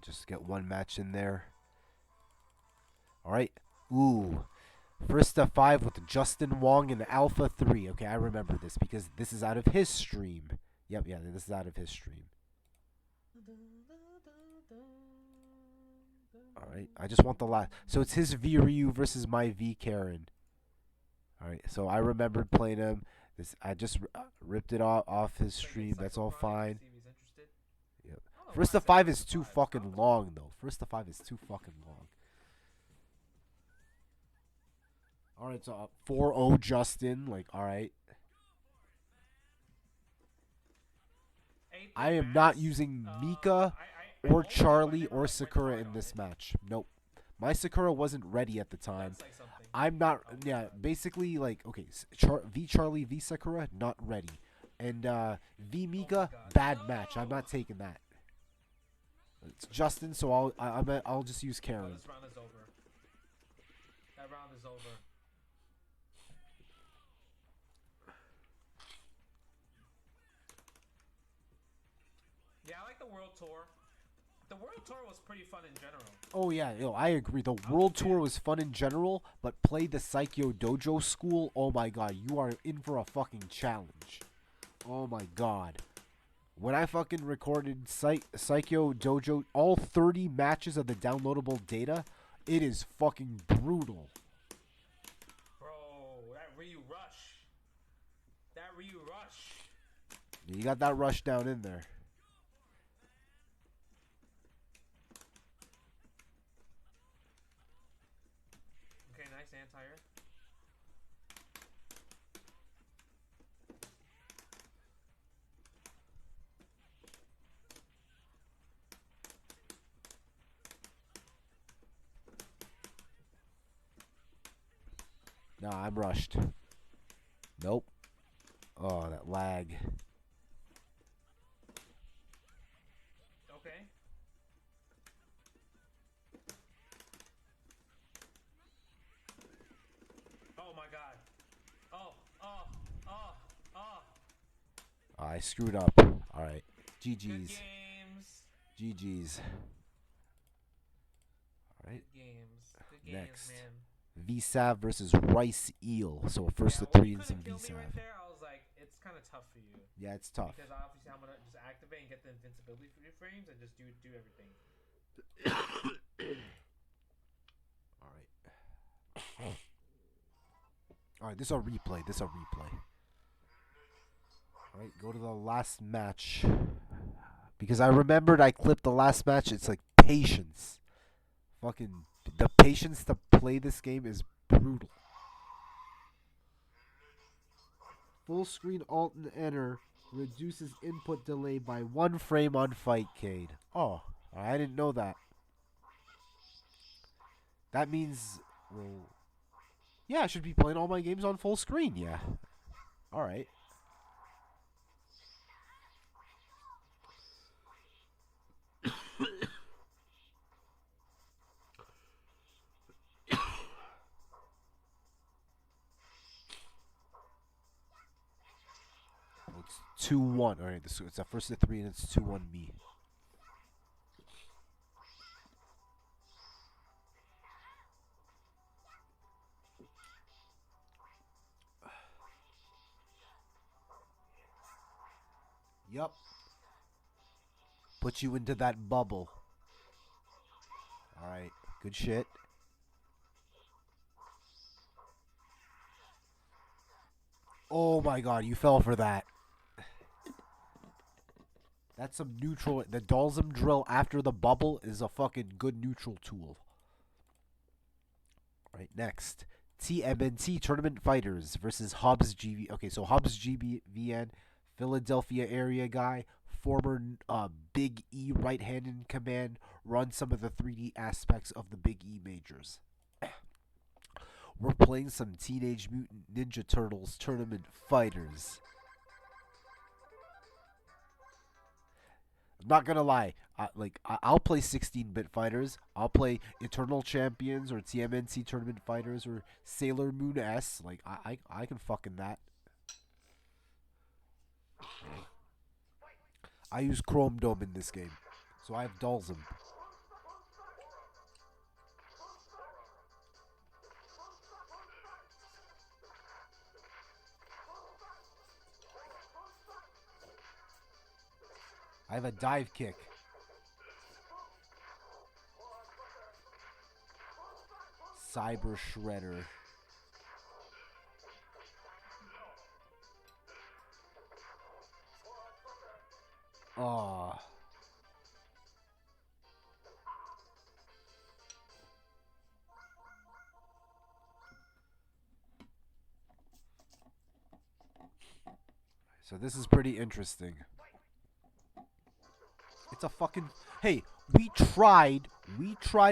Just get one match in there. Alright. Ooh. First to 5 with Justin Wong and Alpha 3. Okay, I remember this because this is out of his stream. Yep, yeah, this is out of his stream. Alright, I just want the last. So it's his V Ryu versus my V Karen. Alright, so I remembered playing him. I just ripped it off his stream. That's all fine. Yep. First to 5 is too fucking long, though. First to 5 is too fucking long. Alright, so 4-0 Justin. Like, alright. I am not using Mika or Charlie or Sakura in this match. Nope. My Sakura wasn't ready at the time. I'm not, yeah, basically, like, okay, V Charlie, V Sakura, not ready. And V Mika, bad match. I'm not taking that. It's Justin, so I'll just use Karen. This round is over. That round is over. Yeah, I like the World Tour. The World Tour was pretty fun in general. Oh yeah, I agree. The World Tour was fun in general, but play the Psycho Dojo School. Oh my god, you are in for a fucking challenge. Oh my god. When I fucking recorded Psycho Dojo, all 30 matches of the downloadable data, it is fucking brutal. Bro, that Ryu Rush. You got that rush down in there. Okay, nice anti-air. Nah, I'm rushed. Nope. Oh, that lag. Okay. Oh my god. Oh, oh, oh, oh. I screwed up. Alright. Good GG's. games. GG's. Alright. Good games. Good games, Next. man. VSAV versus Rice Eel. So first Yeah, to when 3 you and some couldn't kill me right VSAV. there, I was like, it's kind of tough for you. Yeah, it's tough. Because obviously I'm going to just activate and get the invincibility for your frames and just do everything. Alright. Alright, this is a replay. Alright, go to the last match. Because I remembered I clipped the last match. It's like patience. Fucking the patience to play this game is brutal. Full screen alt and enter reduces input delay by 1 frame on Fightcade. Oh, I didn't know that. That means, well, yeah, I should be playing all my games on full screen. Yeah. Alright. It's 2-1. Alright, it's a first to 3 and it's 2-1 me. Yup. Put you into that bubble. Alright, good shit. Oh my god, you fell for that. That's some neutral. The Dalsum drill after the bubble is a fucking good neutral tool. Alright, next. TMNT Tournament Fighters versus Hobbs GV. Okay, so Hobbs GBVN, Philadelphia area guy, former Big E right hand in command, runs some of the 3D aspects of the Big E majors. We're playing some Teenage Mutant Ninja Turtles Tournament Fighters. I'm not gonna lie. I'll play 16-bit fighters. I'll play Eternal Champions or TMNT Tournament Fighters or Sailor Moon S. Like I can fucking that. I use Chrome Dome in this game, so I have Dalsum. I have a dive kick. Cyber Shredder. Oh. So this is pretty interesting. It's a fucking... Hey, we tried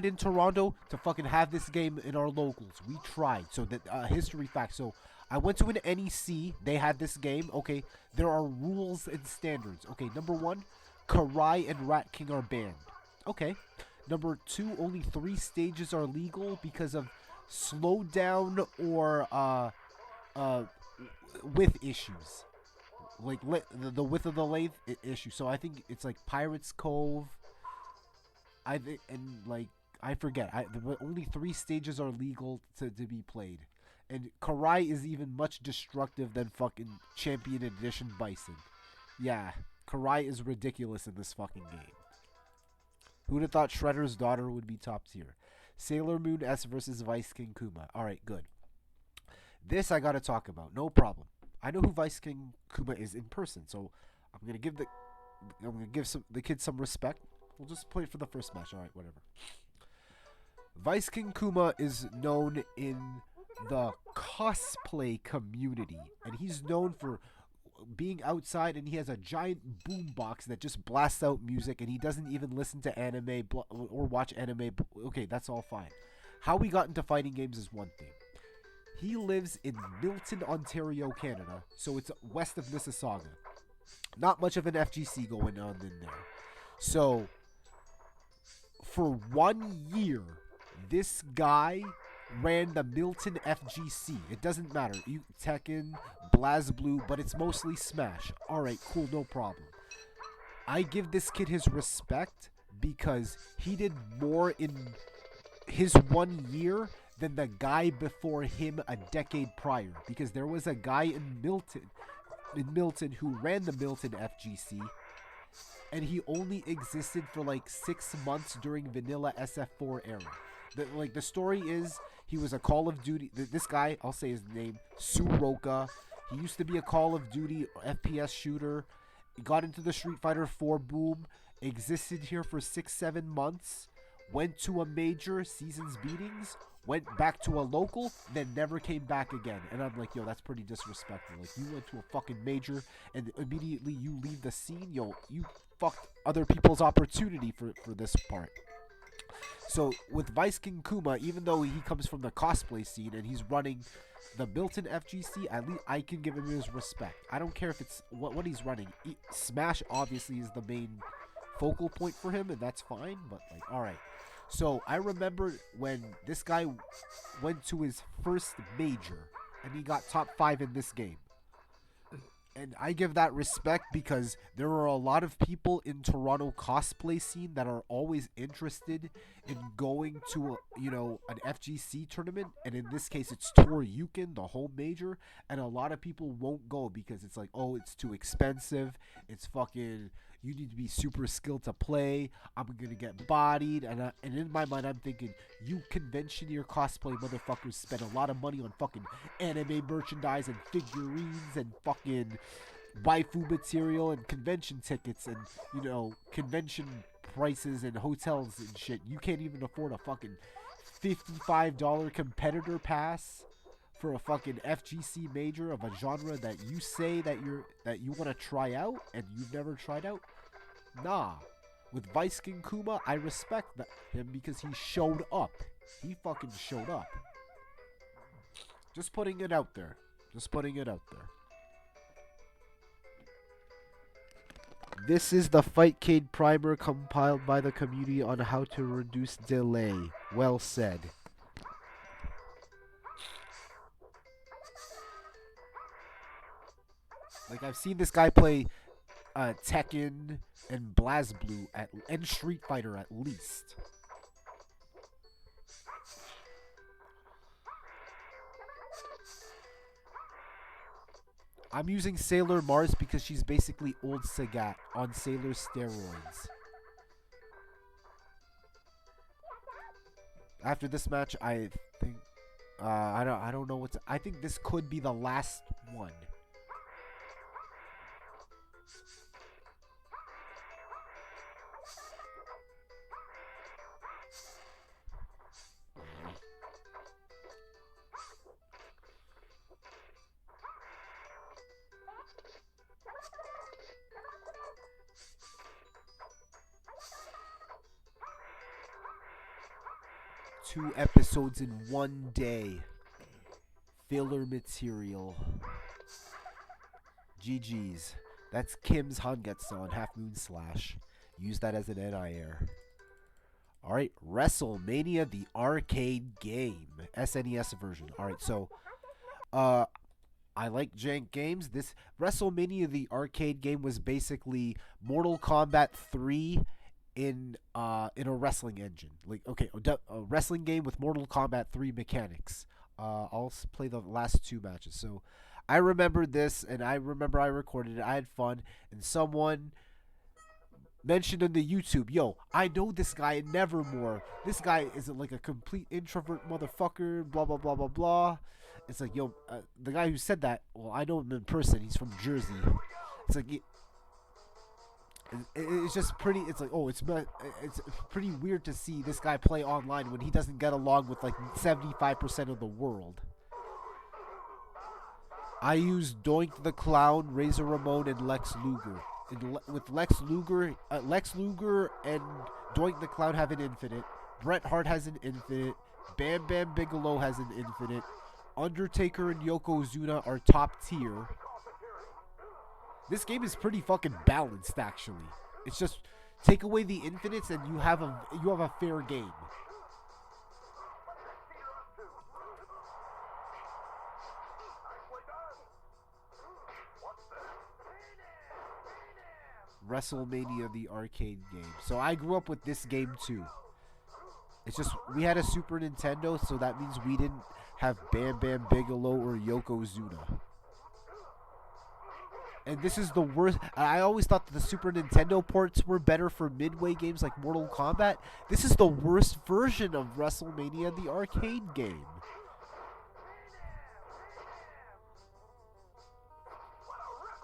in Toronto to fucking have this game in our locals. We tried. So that history fact. So I went to an NEC. They had this game. Okay, there are rules and standards. Okay, number 1, Karai and Rat King are banned. Okay. Number 2, only 3 stages are legal because of slowdown or width issues. Like the width of the lathe issue. So I think it's like Pirates Cove. I forget. Only 3 stages are legal to be played, and Karai is even much destructive than fucking Champion Edition Bison. Yeah, Karai is ridiculous in this fucking game. Who'd have thought Shredder's daughter would be top tier? Sailor Moon S versus Vice King Kuma. All right, good. This I gotta talk about. No problem. I know who Vice King Kuma is in person, so I'm gonna give the kid some respect. We'll just play it for the first match. All right, whatever. Vice King Kuma is known in the cosplay community, and he's known for being outside, and he has a giant boom box that just blasts out music, and he doesn't even listen to anime or watch anime. Okay, that's all fine. How we got into fighting games is one thing. He lives in Milton, Ontario, Canada, so it's west of Mississauga. Not much of an FGC going on in there. So, for 1 year, this guy ran the Milton FGC. It doesn't matter. Tekken, BlazBlue, but it's mostly Smash. Alright, cool, no problem. I give this kid his respect because he did more in his 1 year than the guy before him a decade prior. Because there was a guy in Milton who ran the Milton FGC, and he only existed for like 6 months during vanilla SF4 era. The story is he was a Call of Duty. This guy, I'll say his name, Suroka. He used to be a Call of Duty FPS shooter. He got into the Street Fighter 4 boom. Existed here for 6-7 months. Went to a major, seasons beatings. Went back to a local, then never came back again. And I'm like, yo, that's pretty disrespectful. Like, you went to a fucking major, and immediately you leave the scene. Yo, you fucked other people's opportunity for this part. So with Vice King Kuma, even though he comes from the cosplay scene and he's running the Milton FGC, at least I can give him his respect. I don't care if it's what he's running. Smash obviously is the main focal point for him, and that's fine. But like, all right. So I remember when this guy went to his first major and he got top 5 in this game. And I give that respect because there are a lot of people in Toronto cosplay scene that are always interested in going to an FGC tournament, and in this case it's Toryuken, the whole major, and a lot of people won't go because it's like, oh, it's too expensive, it's fucking, you need to be super skilled to play, I'm gonna get bodied, and in my mind I'm thinking, you conventioneer cosplay motherfuckers spend a lot of money on fucking anime merchandise and figurines and fucking waifu material and convention tickets and convention prices and hotels and shit. You can't even afford a fucking $55 competitor pass for a fucking FGC major of a genre that you say that you want to try out and you've never tried out. Nah. With Vice King Kuma, I respect him because he showed up. He fucking showed up. Just putting it out there. This is the Fightcade primer compiled by the community on how to reduce delay. Well said. Like, I've seen this guy play Tekken and BlazBlue and Street Fighter at least. I'm using Sailor Mars because she's basically old Sagat on Sailor steroids. After this match, I think I don't know I think this could be the last one. Two episodes in one day. Filler material. GG's. That's Kim's Hangetsu Half Moon Slash. Use that as an NIR. Alright, WrestleMania the arcade game. SNES version. Alright, so I like jank games. This WrestleMania the arcade game was basically Mortal Kombat 3 in a wrestling engine. Like, okay, a wrestling game with Mortal Kombat 3 mechanics. I'll play the last 2 matches. So I remember this, and I remember I recorded it. I had fun, and someone mentioned on the YouTube, yo, I know this guy in Nevermore. This guy is like a complete introvert motherfucker, blah, blah, blah, blah, blah. It's like, yo, the guy who said that, well, I know him in person. He's from Jersey. It's like, It's just pretty. It's like, oh, it's pretty weird to see this guy play online when he doesn't get along with like 75% of the world. I use Doink the Clown, Razor Ramon, and Lex Luger. With Lex Luger and Doink the Clown have an infinite. Bret Hart has an infinite. Bam Bam Bigelow has an infinite. Undertaker and Yokozuna are top tier. This game is pretty fucking balanced, actually. It's just take away the infinites and you have a fair game. WrestleMania, the arcade game. So I grew up with this game too. It's just we had a Super Nintendo, so that means we didn't have Bam Bam Bigelow or Yokozuna. And this is the worst. I always thought that the Super Nintendo ports were better for midway games like Mortal Kombat. This is the worst version of WrestleMania, the arcade game.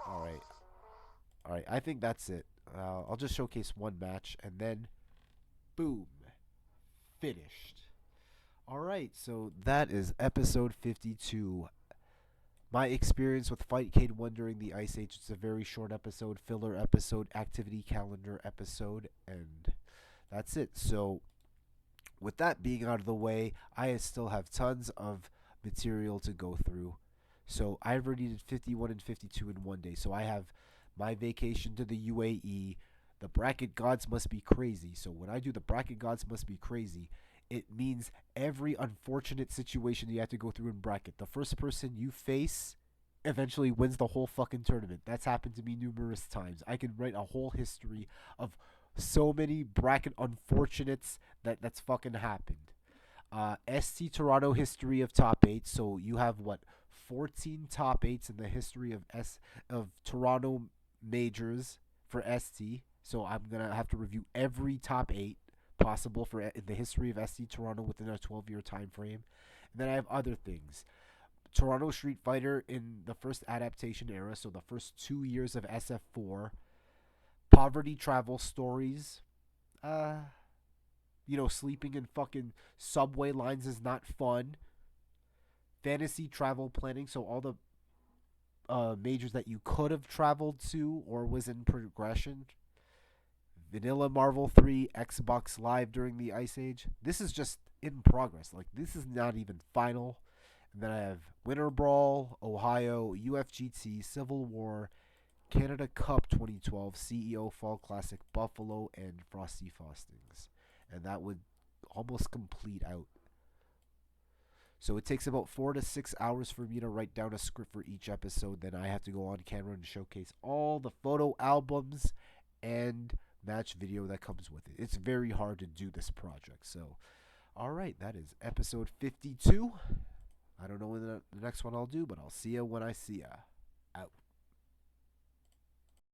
All right, all right. I think that's it. I'll just showcase one match and then, boom, finished. All right, so that is episode 52. My experience with Fightcade 1 during the Ice Age. It's a very short episode, filler episode, activity calendar episode, and that's it. So, with that being out of the way, I still have tons of material to go through. So, I already did 51 and 52 in one day. So, I have my vacation to the UAE. The bracket gods must be crazy. So, when I do the bracket gods must be crazy, it means every unfortunate situation you have to go through in bracket. The first person you face eventually wins the whole fucking tournament. That's happened to me numerous times. I can write a whole history of so many bracket unfortunates that's fucking happened. ST Toronto history of top eight. So you have what 14 top eights in the history of Toronto majors for ST. So I'm gonna have to review every top eight possible for in the history of SC Toronto within a 12-year time frame. And then I have other things. Toronto Street Fighter in the first adaptation era, so the first 2 years of SF4. Poverty travel stories. Sleeping in fucking subway lines is not fun. Fantasy travel planning, so all the majors that you could have traveled to or was in progression. Vanilla Marvel 3, Xbox Live during the Ice Age. This is just in progress. Like, this is not even final. And then I have Winter Brawl, Ohio, UFGT, Civil War, Canada Cup 2012, CEO Fall Classic, Buffalo, and Frosty Faustings. And that would almost complete out. So it takes about 4 to 6 hours for me to write down a script for each episode. Then I have to go on camera and showcase all the photo albums and match video that comes with it. It's very hard to do this project. So, all right, that is episode 52. I don't know when the next one I'll do, but I'll see ya when I see ya.